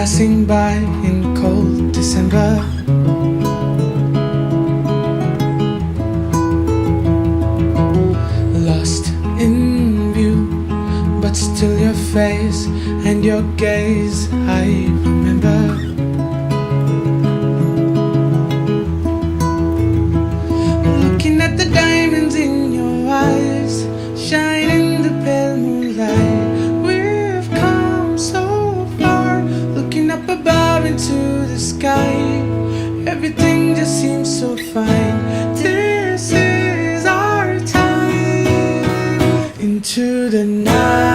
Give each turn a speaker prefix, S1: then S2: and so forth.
S1: passing by in cold December. Lost in view, but still your face and your gaze I remember. Looking at the diamonds in your eyes, shine in the pale moonlight. We've come so far, looking up above into the sky. Everything just seems so fine. This is our time. Into the night.